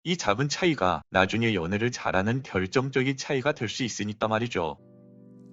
이 작은 차이가 나중에 연애를 잘하는 결정적인 차이가 될 수 있으니까 말이죠.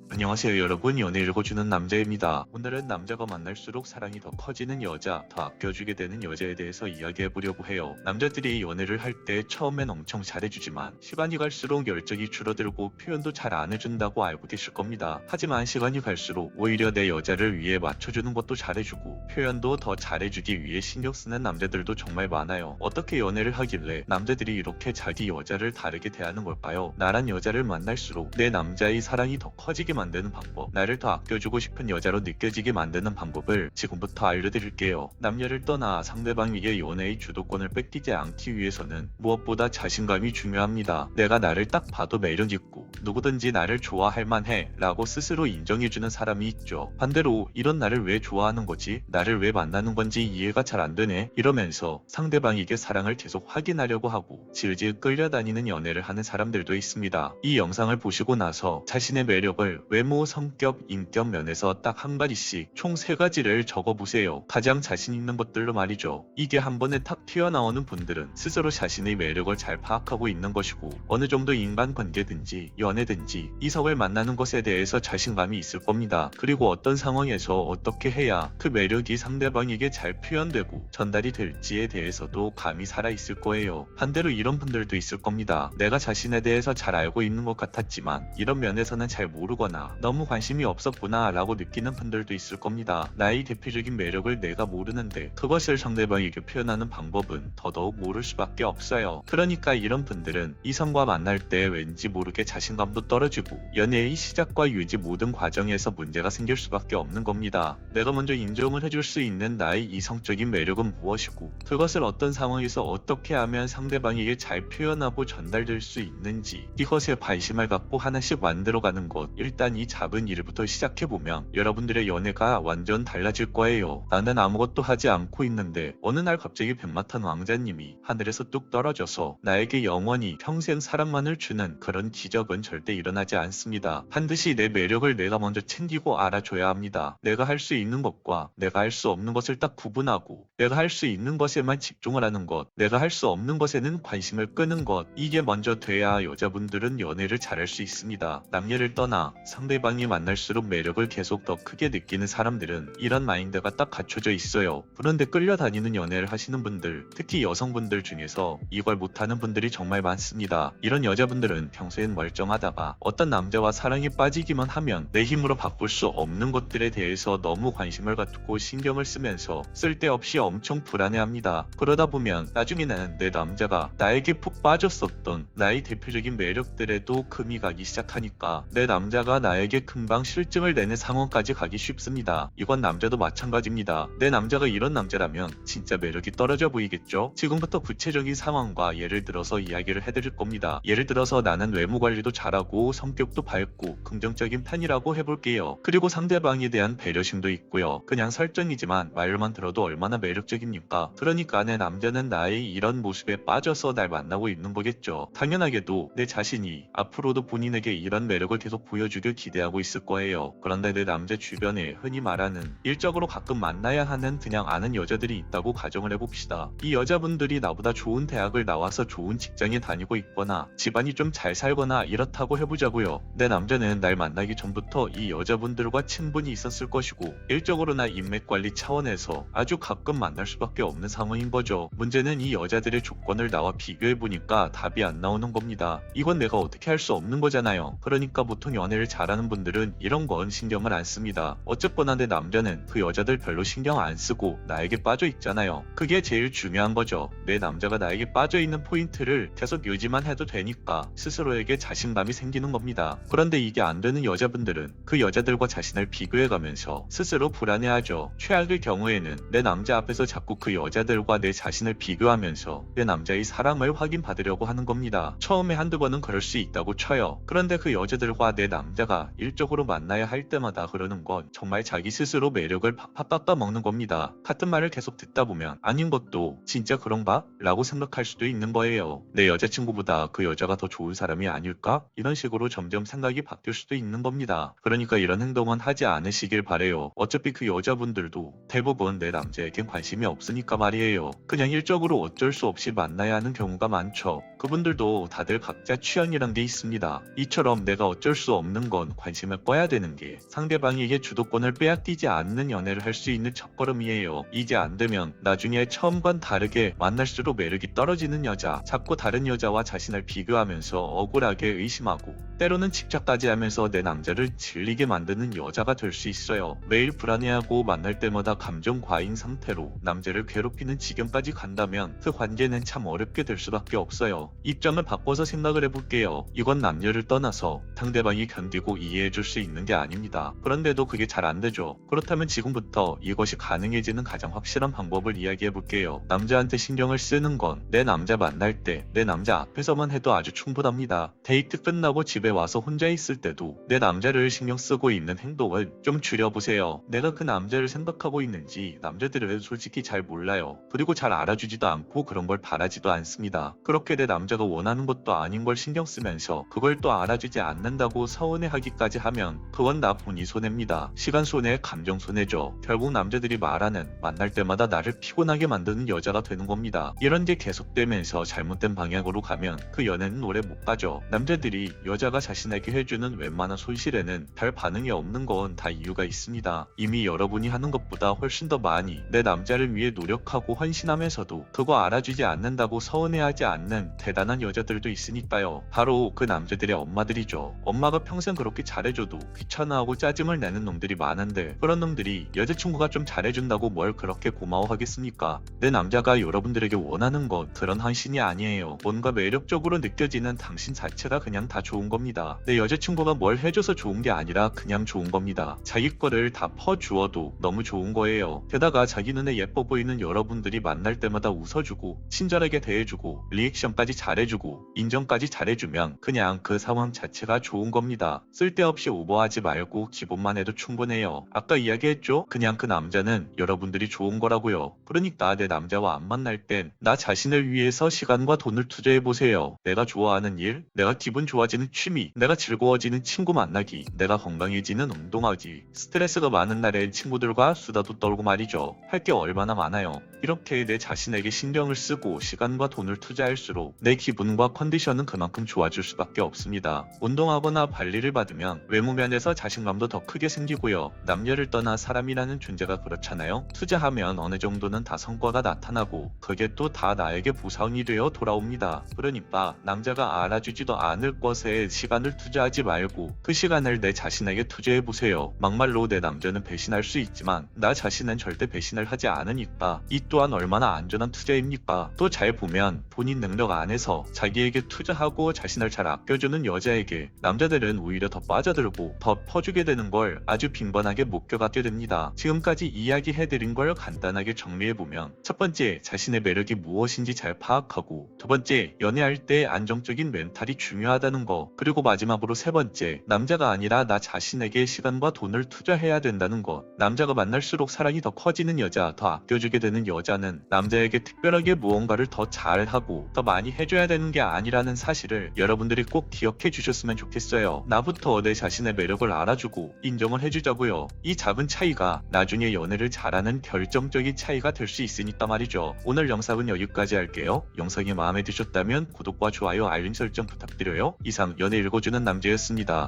안녕하세요 여러분, 연애 읽어주는 남자입니다. 오늘은 남자가 만날수록 사랑이 더 커지는 여자, 더 아껴주게 되는 여자에 대해서 이야기해보려고 해요. 남자들이 연애를 할 때 처음엔 엄청 잘해주지만 시간이 갈수록 열정이 줄어들고 표현도 잘 안 해준다고 알고 계실 겁니다. 하지만 시간이 갈수록 오히려 내 여자를 위해 맞춰주는 것도 잘해주고 표현도 더 잘해주기 위해 신경 쓰는 남자들도 정말 많아요. 어떻게 연애를 하길래 남자들이 이렇게 자기 여자를 다르게 대하는 걸까요? 나란 여자를 만날수록 내 남자의 사랑이 더 커지게 만드는 방법, 나를 더 아껴주고 싶은 여자로 느껴지게 만드는 방법을 지금부터 알려드릴게요. 남녀를 떠나 상대방에게 연애의 주도권을 뺏기지 않기 위해서는 무엇보다 자신감이 중요합니다. 내가 나를 딱 봐도 매력있고 누구든지 나를 좋아할 만해 라고 스스로 인정해주는 사람이 있죠. 반대로 이런 나를 왜 좋아하는 거지? 나를 왜 만나는 건지 이해가 잘 안 되네? 이러면서 상대방에게 사랑을 계속 확인하려고 하고 질질 끌려다니는 연애를 하는 사람들도 있습니다. 이 영상을 보시고 나서 자신의 매력을 외모, 성격, 인격 면에서 딱 한 가지씩 총 3가지를 적어보세요. 가장 자신 있는 것들로 말이죠. 이게 한 번에 탁 튀어나오는 분들은 스스로 자신의 매력을 잘 파악하고 있는 것이고 어느 정도 인간관계든지 연애든지 이성을 만나는 것에 대해서 자신감이 있을 겁니다. 그리고 어떤 상황에서 어떻게 해야 그 매력이 상대방에게 잘 표현되고 전달이 될지에 대해서도 감이 살아있을 거예요. 반대로 이런 분들도 있을 겁니다. 내가 자신에 대해서 잘 알고 있는 것 같았지만 이런 면에서는 잘 모르거나 너무 관심이 없었구나 라고 느끼는 분들도 있을 겁니다. 나의 대표적인 매력을 내가 모르는데 그것을 상대방에게 표현하는 방법은 더더욱 모를 수밖에 없어요. 그러니까 이런 분들은 이성과 만날 때 왠지 모르게 자신감도 떨어지고 연애의 시작과 유지 모든 과정에서 문제가 생길 수밖에 없는 겁니다. 내가 먼저 인정을 해줄 수 있는 나의 이성적인 매력은 무엇이고 그것을 어떤 상황에서 어떻게 하면 상대방에게 잘 표현하고 전달될 수 있는지 이것에 관심을 갖고 하나씩 만들어가는 것, 일단 이 작은 일부터 시작해보면 여러분들의 연애가 완전 달라질 거예요. 나는 아무것도 하지 않고 있는데 어느 날 갑자기 백마탄 왕자님이 하늘에서 뚝 떨어져서 나에게 영원히 평생 사랑만을 주는 그런 기적은 절대 일어나지 않습니다. 반드시 내 매력을 내가 먼저 챙기고 알아줘야 합니다. 내가 할 수 있는 것과 내가 할 수 없는 것을 딱 구분하고 내가 할 수 있는 것에만 집중을 하는 것, 내가 할 수 없는 것에는 관심을 끄는 것, 이게 먼저 돼야 여자분들은 연애를 잘할 수 있습니다. 남녀를 떠나 상대방이 만날수록 매력을 계속 더 크게 느끼는 사람들은 이런 마인드가 딱 갖춰져 있어요. 그런데 끌려다니는 연애를 하시는 분들, 특히 여성분들 중에서 이걸 못하는 분들이 정말 많습니다. 이런 여자분들은 평소엔 멀쩡하다가 어떤 남자와 사랑에 빠지기만 하면 내 힘으로 바꿀 수 없는 것들에 대해서 너무 관심을 갖고 신경을 쓰면서 쓸데없이 엄청 불안해합니다. 그러다 보면 나중에는 내 남자가 나에게 푹 빠졌었던 나의 대표적인 매력들에도 금이 가기 시작하니까 내 남자가 나에게 금방 실증을 내는 상황까지 가기 쉽습니다. 이건 남자도 마찬가지입니다. 내 남자가 이런 남자라면 진짜 매력이 떨어져 보이겠죠? 지금부터 구체적인 상황과 예를 들어서 이야기를 해드릴 겁니다. 예를 들어서 나는 외모 관리도 잘하고 성격도 밝고 긍정적인 편이라고 해볼게요. 그리고 상대방에 대한 배려심도 있고요. 그냥 설정이지만 말로만 들어도 얼마나 매력적입니까? 그러니까 내 남자는 나의 이런 모습에 빠져서 날 만나고 있는 거겠죠. 당연하게도 내 자신이 앞으로도 본인에게 이런 매력을 계속 보여주길 기대하고 있을 거예요. 그런데 내 남자 주변에 흔히 말하는 일적으로 가끔 만나야 하는 그냥 아는 여자들이 있다고 가정을 해봅시다. 이 여자분들이 나보다 좋은 대학을 나와서 좋은 직장에 다니고 있거나 집안이 좀 잘 살거나 이렇다고 해보자고요. 내 남자는 날 만나기 전부터 이 여자분들과 친분이 있었을 것이고 일적으로나 인맥 관리 차원에서 아주 가끔 만날 수밖에 없는 상황인 거죠. 문제는 이 여자들의 조건을 나와 비교해보니까 답이 안 나오는 겁니다. 이건 내가 어떻게 할 수 없는 거잖아요. 그러니까 보통 연애를 잘하는 분들은 이런 건 신경을 안 씁니다. 어쨌거나 내 남자는 그 여자들 별로 신경 안 쓰고 나에게 빠져 있잖아요. 그게 제일 중요한 거죠. 내 남자가 나에게 빠져 있는 포인트를 계속 유지만 해도 되니까 스스로에게 자신감이 생기는 겁니다. 그런데 이게 안 되는 여자분들은 그 여자들과 자신을 비교해가면서 스스로 불안해하죠. 최악의 경우에는 내 남자 앞에서 자꾸 그 여자들과 내 자신을 비교하면서 내 남자의 사랑을 확인받으려고 하는 겁니다. 처음에 한두 번은 그럴 수 있다고 쳐요. 그런데 그 여자들과 내 남자가 일적으로 만나야 할 때마다 그러는 건 정말 자기 스스로 매력을 팍팍 깎아먹는 겁니다. 같은 말을 계속 듣다 보면 아닌 것도 진짜 그런가? 라고 생각할 수도 있는 거예요. 내 여자친구보다 그 여자가 더 좋은 사람이 아닐까? 이런 식으로 점점 생각이 바뀔 수도 있는 겁니다. 그러니까 이런 행동은 하지 않으시길 바래요. 어차피 그 여자분들도 대부분 내 남자에겐 관심이 없으니까 말이에요. 그냥 일적으로 어쩔 수 없이 만나야 하는 경우가 많죠. 그분들도 다들 각자 취향이란 게 있습니다. 이처럼 내가 어쩔 수 없는 건 관심을 꺼야 되는 게 상대방에게 주도권을 빼앗기지 않는 연애를 할 수 있는 첫걸음이에요. 이게 안 되면 나중에 처음과는 다르게 만날수록 매력이 떨어지는 여자, 자꾸 다른 여자와 자신을 비교하면서 억울하게 의심하고 때로는 집착까지 하면서 내 남자를 질리게 만드는 여자가 될 수 있어요. 매일 불안해하고 만날 때마다 감정 과잉 상태로 남자를 괴롭히는 지경까지 간다면 그 관계는 참 어렵게 될 수밖에 없어요. 입장을 바꿔서 생각을 해볼게요. 이건 남녀를 떠나서 상대방이 견디고 이해해줄 수 있는 게 아닙니다. 그런데도 그게 잘 안 되죠. 그렇다면 지금부터 이것이 가능해지는 가장 확실한 방법을 이야기해볼게요. 남자한테 신경을 쓰는 건 내 남자 만날 때 내 남자 앞에서만 해도 아주 충분합니다. 데이트 끝나고 집에 와서 혼자 있을 때도 내 남자를 신경 쓰고 있는 행동을 좀 줄여보세요. 내가 그 남자를 생각하고 있는지 남자들은 솔직히 잘 몰라요. 그리고 잘 알아주지도 않고 그런 걸 바라지도 않습니다. 그렇게 내 남자가 원하는 것도 아닌 걸 신경 쓰면서 그걸 또 알아주지 않는다고 서운해하기까지 하면 그건 나 본인 손해입니다. 시간 손해, 감정 손해죠. 결국 남자들이 말하는 만날 때마다 나를 피곤하게 만드는 여자가 되는 겁니다. 이런 게 계속되면서 잘못된 방향으로 가면 그 연애는 오래 못 가죠. 남자들이 여자가 자신에게 해주는 웬만한 손실에는 별 반응이 없는 건 다 이유가 있습니다. 이미 여러분이 하는 것보다 훨씬 더 많이 내 남자를 위해 노력하고 헌신하면서도 그거 알아주지 않는다고 서운해하지 않는 대단한 여자들도 있으니까요. 바로 그 남자들의 엄마들이죠. 엄마가 평생 그렇게 잘해줘도 귀찮아하고 짜증을 내는 놈들이 많은데 그런 놈들이 여자친구가 좀 잘해준다고 뭘 그렇게 고마워하겠습니까? 내 남자가 여러분들에게 원하는 건 그런 헌신이 아니에요. 뭔가 매력적으로 느껴지는 당신 자체가 그냥 다 좋은 겁니다. 내 여자친구가 뭘 해줘서 좋은 게 아니라 그냥 좋은 겁니다. 자기 거를 다 퍼주어도 너무 좋은 거예요. 게다가 자기 눈에 예뻐 보이는 여러분들이 만날 때마다 웃어주고 친절하게 대해주고 리액션까지 잘해주고 인정까지 잘해주면 그냥 그 상황 자체가 좋은 겁니다. 쓸데없이 오버하지 말고 기본만 해도 충분해요. 아까 이야기했죠? 그냥 그 남자는 여러분들이 좋은 거라고요. 그러니까 내 남자와 안 만날 땐 나 자신을 위해서 시간과 돈을 투자해보세요. 내가 좋아하는 일, 내가 기분 좋아지는 취미, 내가 즐거워지는 친구 만나기, 내가 건강해지는 운동하기, 스트레스가 많은 날엔 친구들과 수다도 떨고 말이죠. 할 게 얼마나 많아요. 이렇게 내 자신에게 신경을 쓰고 시간과 돈을 투자할수록 내 기분과 컨디션은 그만큼 좋아질 수밖에 없습니다. 운동하거나 관리를 받으면 외모 면에서 자신감도 더 크게 생기고요. 남녀를 떠나 사람이라는 존재가 그렇잖아요. 투자하면 어느 정도는 다 성과가 나타나고 그게 또 다 나에게 보상이 되어 돌아옵니다. 그러니까 남자가 알아주지도 않을 것에 시간을 투자하지 말고 그 시간을 내 자신에게 투자해보세요. 막말로 내 남자는 배신할 수 있지만 나 자신은 절대 배신을 하지 않으니까 이 또한 얼마나 안전한 투자입니까? 또 잘 보면 본인 능력 안에서 자기에게 투자하고 자신을 잘 아껴주는 여자에게 남자들은 오히려 더 빠져들고 더 퍼주게 되는 걸 아주 빈번하게 목격하게 됩니다. 지금까지 이야기해드린 걸 간단하게 정리해보면 첫 번째, 자신의 매력이 무엇인지 잘 파악하고 두 번째, 연애할 때 안정적인 멘탈이 중요하다는 거 그리고 마지막으로 세 번째, 남자가 아니라 나 자신에게 시간과 돈을 투자해야 된다는 것 남자가 만날수록 사랑이 더 커지는 여자, 더 아껴주게 되는 여자는 남자에게 특별하게 무언가를 더 잘하고 더 많이 해줘야 되는 게 아니라는 사실을 여러분들이 꼭 기억해 주셨으면 좋겠어요. 나부터 내 자신의 매력을 알아주고 인정을 해주자고요. 이 작은 차이가 나중에 연애를 잘하는 결정적인 차이가 될 수 있으니까 말이죠. 오늘 영상은 여기까지 할게요. 영상이 마음에 드셨다면 구독과 좋아요, 알림 설정 부탁드려요. 이상 연애 읽어주는 남자였습니다.